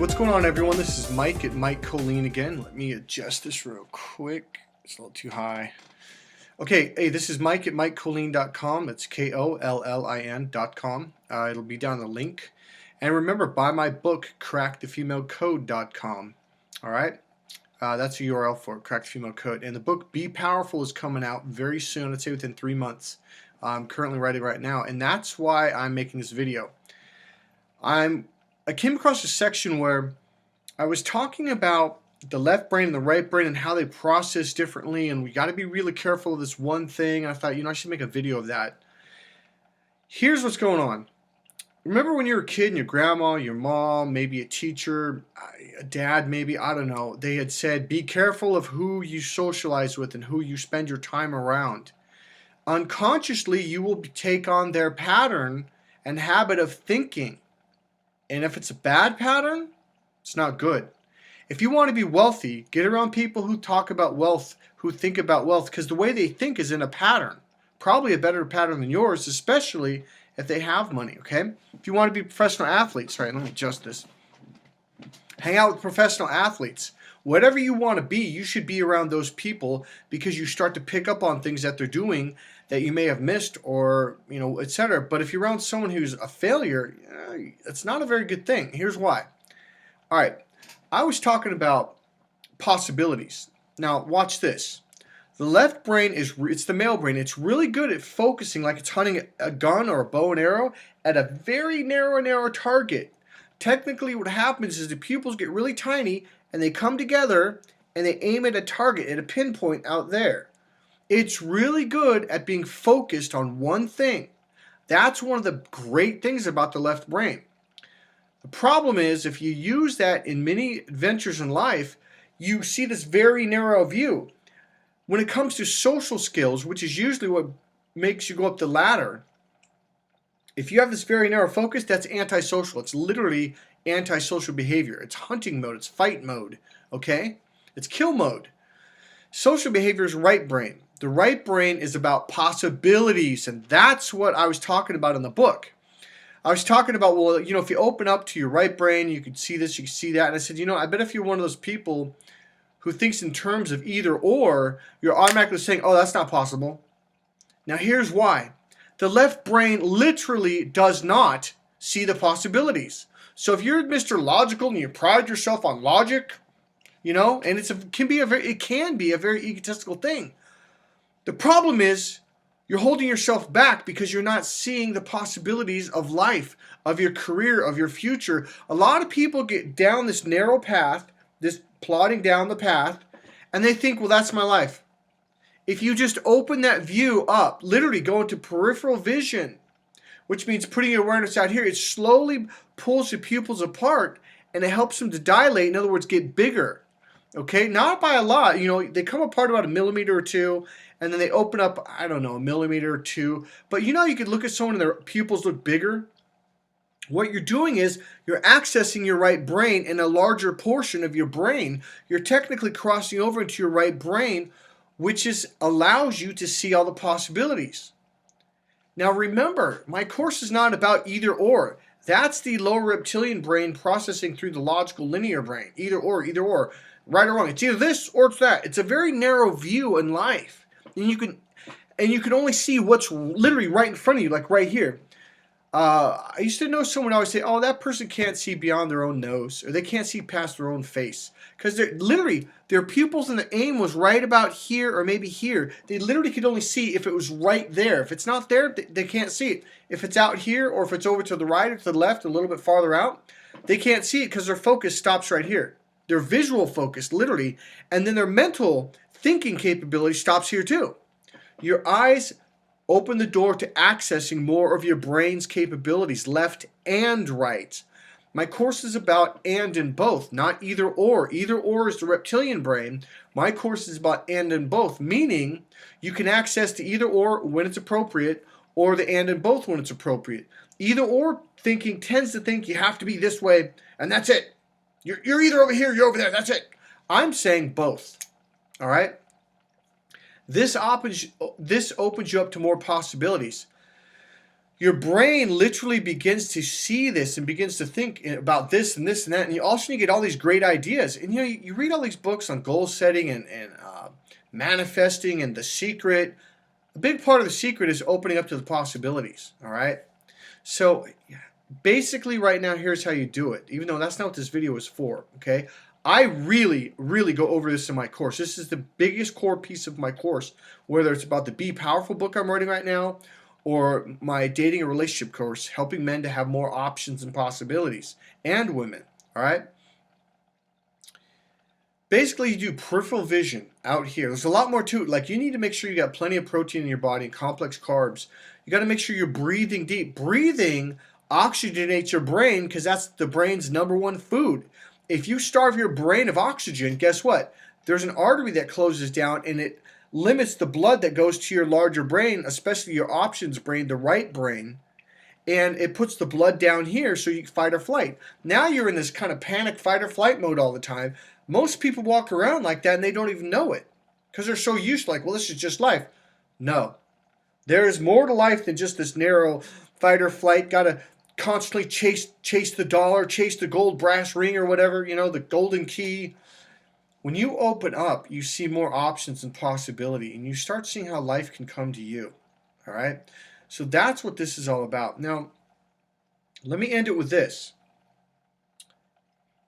what's going on, everyone? This is Mike at Mike Colleen again. Let me adjust this real quick. It's a little too high. Okay, hey, this is Mike at MikeColleen.com. It's KOLLIN.com. It'll be down the link. And remember, buy my book, CrackTheFemaleCode.com. All right? That's a URL for it, Crack the Female Code. And the book, Be Powerful, is coming out very soon. I'd say within 3 months. I'm currently writing right now. And that's why I'm making this video. I came across a section where I was talking about the left brain and the right brain and how they process differently, and we got to be really careful of this one thing. I thought, I should make a video of that. Here's what's going on. Remember when you were a kid and your grandma, your mom, maybe a teacher, a dad maybe, I don't know, they had said, be careful of who you socialize with and who you spend your time around. Unconsciously, you will take on their pattern and habit of thinking. And if it's a bad pattern, it's not good. If you want to be wealthy, get around people who talk about wealth, who think about wealth, because the way they think is in a pattern. Probably a better pattern than yours, especially if they have money, okay? If you want to be professional athletes, right, let me adjust this. Hang out with professional athletes. Whatever you want to be, you should be around those people because you start to pick up on things that they're doing that you may have missed or, etc. But if you're around someone who's a failure, it's not a very good thing. Here's why. All right. I was talking about possibilities. Now, watch this. The left brain it's the male brain. It's really good at focusing like it's hunting a gun or a bow and arrow at a very narrow target. Technically, what happens is the pupils get really tiny and they come together and they aim at a target, at a pinpoint out there. It's really good at being focused on one thing. That's one of the great things about the left brain. The problem is if you use that in many adventures in life, you see this very narrow view. When it comes to social skills, which is usually what makes you go up the ladder, if you have this very narrow focus, that's antisocial. It's literally antisocial behavior. It's hunting mode. It's fight mode. Okay? It's kill mode. Social behavior is right brain. The right brain is about possibilities, and that's what I was talking about in the book. I was talking about, well, if you open up to your right brain, you could see this, you could see that. And I said, I bet if you're one of those people who thinks in terms of either or, you're automatically saying, oh, that's not possible. Now, here's why. The left brain literally does not see the possibilities. So if you're Mr. Logical and you pride yourself on logic, and it can be a very egotistical thing. The problem is you're holding yourself back because you're not seeing the possibilities of life, of your career, of your future. A lot of people get down this narrow path, this plodding down the path, and they think, well, that's my life. If you just open that view up, literally go into peripheral vision, which means putting your awareness out here, it slowly pulls the pupils apart and it helps them to dilate, in other words, get bigger. Okay, not by a lot. They come apart about 1 millimeter or 2, and then they open up, I don't know, 1 millimeter or 2. But you could look at someone and their pupils look bigger. What you're doing is you're accessing your right brain in a larger portion of your brain. You're technically crossing over into your right brain, which allows you to see all the possibilities. Now remember, my course is not about either or. That's the lower reptilian brain processing through the logical linear brain. Either or. Right or wrong. It's either this or it's that. It's a very narrow view in life. And you can only see what's literally right in front of you, like right here. I used to know someone always say, oh, that person can't see beyond their own nose, or they can't see past their own face. Because their pupils and the aim was right about here or maybe here. They literally could only see if it was right there. If it's not there, they can't see it. If it's out here or if it's over to the right or to the left, a little bit farther out, they can't see it because their focus stops right here. Their visual focus, literally, and then their mental thinking capability stops here too. Your eyes open the door to accessing more of your brain's capabilities, left and right. My course is about and in both, not either or. Either or is the reptilian brain. My course is about and in both, meaning you can access the either or when it's appropriate, or the and in both when it's appropriate. Either or thinking tends to think you have to be this way, and that's it. You're either over here, you're over there, that's it. I'm saying both, all right? This opens you up to more possibilities. your brain literally begins to see this and begins to think about this and this and that, and you also get all these great ideas. And you read all these books on goal setting and manifesting and The Secret. A big part of The Secret is opening up to the possibilities. All right, so basically right now, here's how you do it, even though that's not what this video is for. Okay, I really go over this in my course. This is the biggest core piece of my course, whether it's about the Be Powerful book I'm writing right now, or my dating and relationship course, helping men to have more options and possibilities, and women. All right, basically you do peripheral vision out here. There's a lot more to it. Like, you need to make sure you got plenty of protein in your body and complex carbs. You got to make sure you're breathing deep. Breathing oxygenates your brain, because that's the brain's #1 food. If you starve your brain of oxygen, guess what? There's an artery that closes down, and it limits the blood that goes to your larger brain, especially your options brain, the right brain, and it puts the blood down here so you can fight or flight. Now you're in this kind of panic fight or flight mode all the time. Most people walk around like that and they don't even know it, because they're so used to, like, well, this is just life. No. There is more to life than just this narrow fight or flight. Got to constantly chase the dollar, chase the gold brass ring or whatever, the golden key. When you open up, you see more options and possibility, and you start seeing how life can come to you. All right? So that's what this is all about. Now, let me end it with this.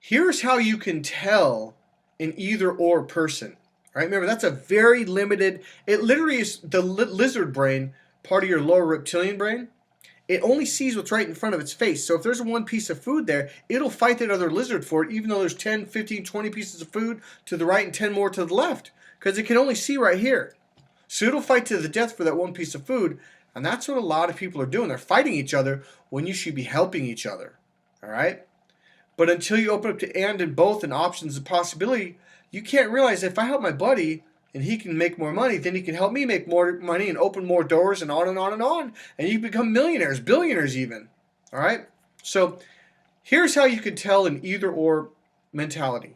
Here's how you can tell an either-or person. All right? Remember, that's a very limited, it literally is the lizard brain, part of your lower reptilian brain. It only sees what's right in front of its face. So if there's one piece of food there, it'll fight that other lizard for it, even though there's 10, 15, 20 pieces of food to the right and 10 more to the left, because it can only see right here. So it'll fight to the death for that one piece of food, and that's what a lot of people are doing. They're fighting each other when you should be helping each other. All right? But until you open up to and both and options and possibility, you can't realize if I help my buddy and he can make more money, then he can help me make more money and open more doors and on and on and on. And you become millionaires, billionaires even. All right? So here's how you can tell an either-or mentality.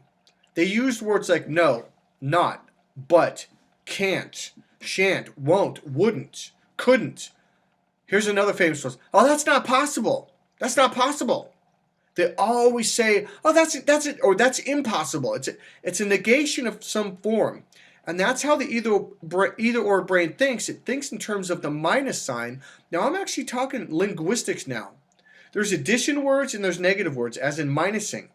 They used words like no, not, but, can't, shan't, won't, wouldn't, couldn't. Here's another famous one. Oh, that's not possible. That's not possible. They always say, oh, that's it, or that's impossible. It's a negation of some form. And that's how the either-or brain thinks. It thinks in terms of the minus sign. Now, I'm actually talking linguistics now. There's addition words and there's negative words, as in minusing.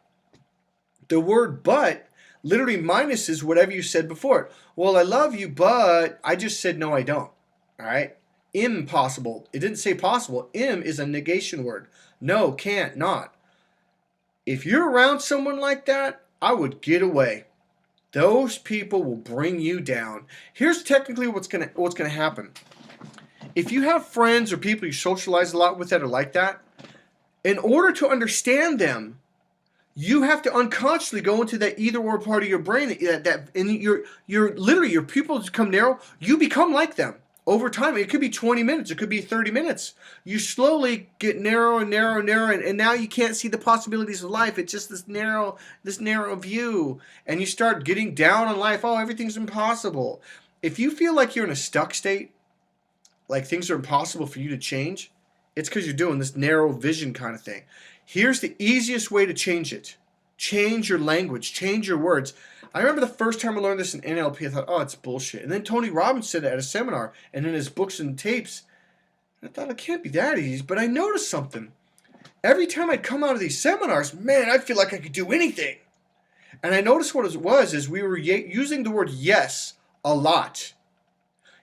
The word but literally minuses whatever you said before. Well, I love you, but I just said no, I don't. All right? Impossible. It didn't say possible. Im is a negation word. No, can't, not. If you're around someone like that, I would get away. Those people will bring you down. Here's technically what's gonna happen. If you have friends or people you socialize a lot with that are like that, in order to understand them, you have to unconsciously go into that either-or part of your brain and your pupils become narrow. You become like them over time. It could be 20 minutes. It could be 30 minutes. You slowly get narrower and narrower and narrower, and now you can't see the possibilities of life. It's just this narrow view, and you start getting down on life. Oh, everything's impossible. If you feel like you're in a stuck state, like things are impossible for you to change, it's because you're doing this narrow vision kind of thing. Here's the easiest way to change it. Change your language. Change your words. I remember the first time I learned this in NLP, I thought, oh, it's bullshit. And then Tony Robbins said it at a seminar and in his books and tapes. I thought, it can't be that easy. But I noticed something. Every time I'd come out of these seminars, man, I'd feel like I could do anything. And I noticed what it was is we were using the word yes a lot.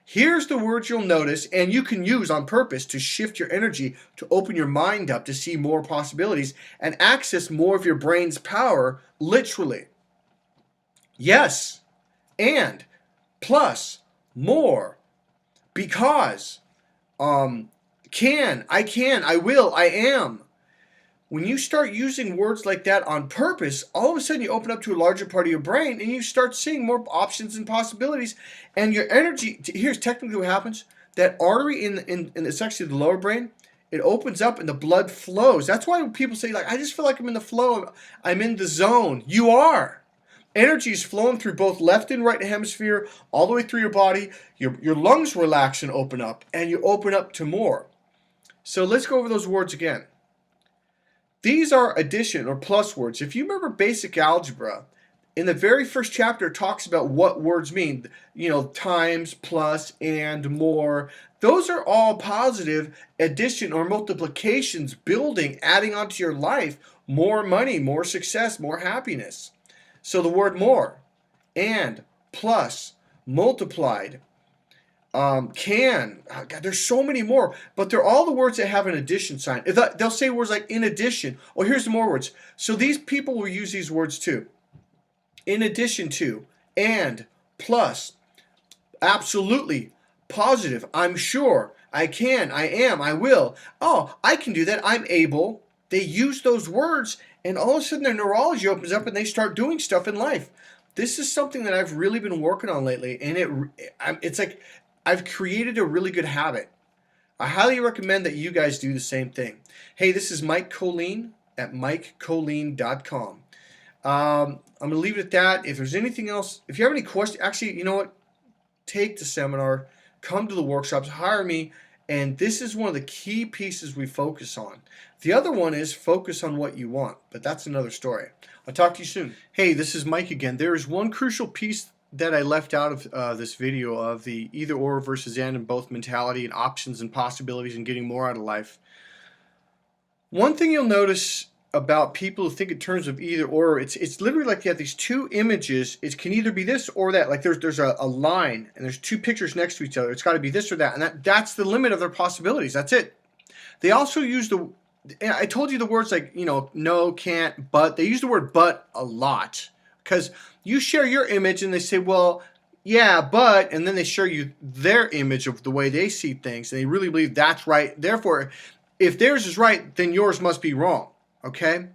Here's the words you'll notice, and you can use on purpose to shift your energy, to open your mind up, to see more possibilities, and access more of your brain's power, literally. Yes, and, plus, more, because, can, I will, I am. When you start using words like that on purpose, all of a sudden you open up to a larger part of your brain and you start seeing more options and possibilities. And your energy, here's technically what happens. That artery in it's actually the lower brain, it opens up and the blood flows. That's why when people say, like, I just feel like I'm in the flow, I'm in the zone. You are. Energy is flowing through both left and right hemisphere, all the way through your body. Your lungs relax and open up, and you open up to more. So let's go over those words again. These are addition or plus words. If you remember basic algebra, in the very first chapter it talks about what words mean. Times, plus, and, more. Those are all positive addition or multiplications, building, adding onto your life more money, more success, more happiness. So the word more, and, plus, multiplied, God, there's so many more, but they're all the words that have an addition sign. They'll say words like in addition. Oh, here's the more words. So these people will use these words too. In addition to, and, plus, absolutely, positive, I'm sure, I can, I am, I will. Oh, I can do that, I'm able. They use those words, and all of a sudden their neurology opens up and they start doing stuff in life. This is something that I've really been working on lately, and it's like I've created a really good habit. I highly recommend that you guys do the same thing. Hey, this is Mike Colleen at MikeColleen.com. I'm going to leave it at that. If there's anything else, if you have any questions, actually, you know what? Take the seminar, come to the workshops, hire me, and this is one of the key pieces we focus on. The other one is focus on what you want, but that's another story. I'll talk to you soon. Hey, this is Mike again. There is one crucial piece that I left out of this video of the either or versus and both mentality and options and possibilities and getting more out of life. One thing you'll notice about people who think in terms of either or, it's literally like you have these two images. It can either be this or that. Like there's a line and there's two pictures next to each other. It's got to be this or that, and that's the limit of their possibilities. That's it. They also use I told you the words like no, can't, but. They use the word but a lot because you share your image and they say, well, yeah, but, and then they share you their image of the way they see things, and they really believe that's right. Therefore, if theirs is right, then yours must be wrong. Okay?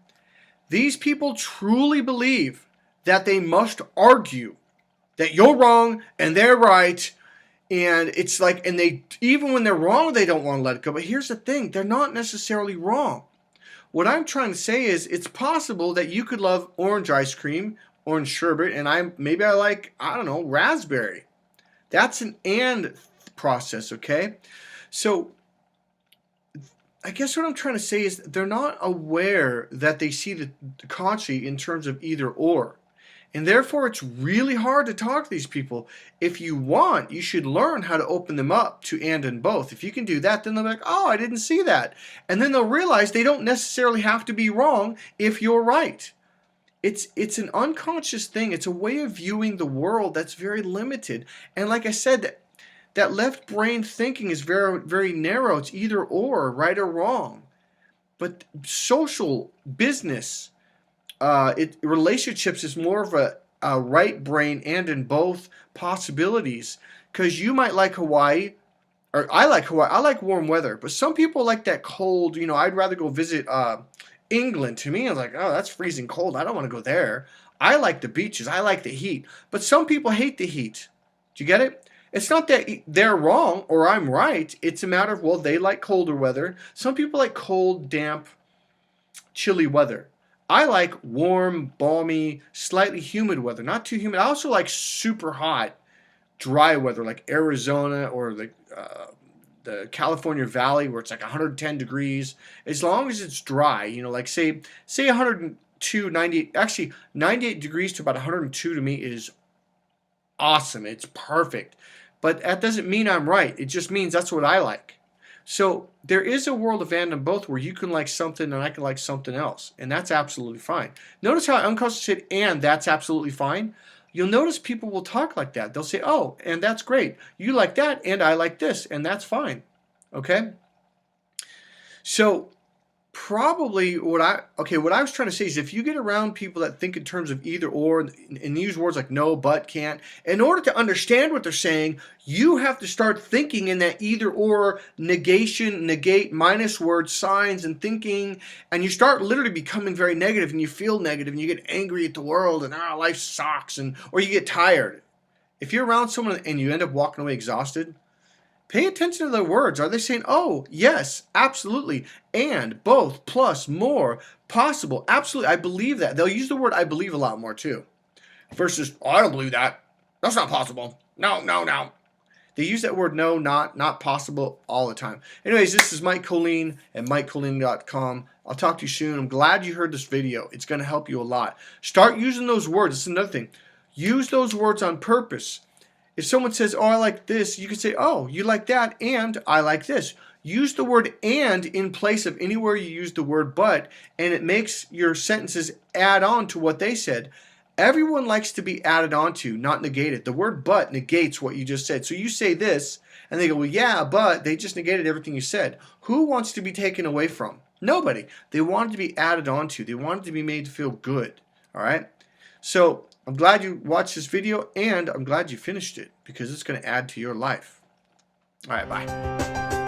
These people truly believe that they must argue that you're wrong and they're right. And it's like, and they, even when they're wrong, they don't want to let it go. But here's the thing, they're not necessarily wrong. What I'm trying to say is it's possible that you could love orange ice cream, orange sherbet, and maybe I like, I don't know, raspberry. That's an and process, okay? So I guess what I'm trying to say is they're not aware that they see the consciously in terms of either or. And therefore, it's really hard to talk to these people. If you want, you should learn how to open them up to and both. If you can do that, then they'll be like, oh, I didn't see that. And then they'll realize they don't necessarily have to be wrong if you're right. It's an unconscious thing. It's a way of viewing the world that's very limited. And like I said, that left brain thinking is very, very narrow. It's either or, right or wrong. But social, business, relationships is more of a right brain and in both possibilities. Because you might like Hawaii, or I like Hawaii. I like warm weather. But some people like that cold. I'd rather go visit England. To me, I'm like, oh, that's freezing cold. I don't want to go there. I like the beaches. I like the heat. But some people hate the heat. Do you get it? It's not that they're wrong or I'm right. It's a matter of, well, they like colder weather. Some people like cold, damp, chilly weather. I like warm, balmy, slightly humid weather. Not too humid. I also like super hot, dry weather like Arizona or the California Valley where it's like 110 degrees. As long as it's dry, like say 102, 98. Actually, 98 degrees to about 102 to me is awesome. It's perfect. But that doesn't mean I'm right. It just means that's what I like. So there is a world of and both where you can like something and I can like something else. And that's absolutely fine. Notice how I unconsciously said and that's absolutely fine. You'll notice people will talk like that. They'll say, oh, and that's great. You like that and I like this. And that's fine. Okay? So probably what I was trying to say is if you get around people that think in terms of either or and use words like no, but, can't, in order to understand what they're saying, you have to start thinking in that either or negation, negate, minus word signs and thinking, and you start literally becoming very negative and you feel negative and you get angry at the world and life sucks or you get tired. If you're around someone and you end up walking away exhausted, pay attention to their words. Are they saying, oh, yes, absolutely, and, both, plus, more, possible, absolutely, I believe that. They'll use the word I believe a lot more too. Versus, oh, I don't believe that. That's not possible. No. They use that word no, not possible all the time. Anyways, this is Mike Colleen at MikeColleen.com. I'll talk to you soon. I'm glad you heard this video. It's going to help you a lot. Start using those words. It's another thing. Use those words on purpose. If someone says, oh, I like this, you can say, oh, you like that, and I like this. Use the word and in place of anywhere you use the word but, and it makes your sentences add on to what they said. Everyone likes to be added on to, not negated. The word but negates what you just said. So you say this, and they go, well, yeah, but they just negated everything you said. Who wants to be taken away from? Nobody. They wanted to be added on to. They wanted to be made to feel good. All right? So I'm glad you watched this video, and I'm glad you finished it because it's going to add to your life. All right, bye.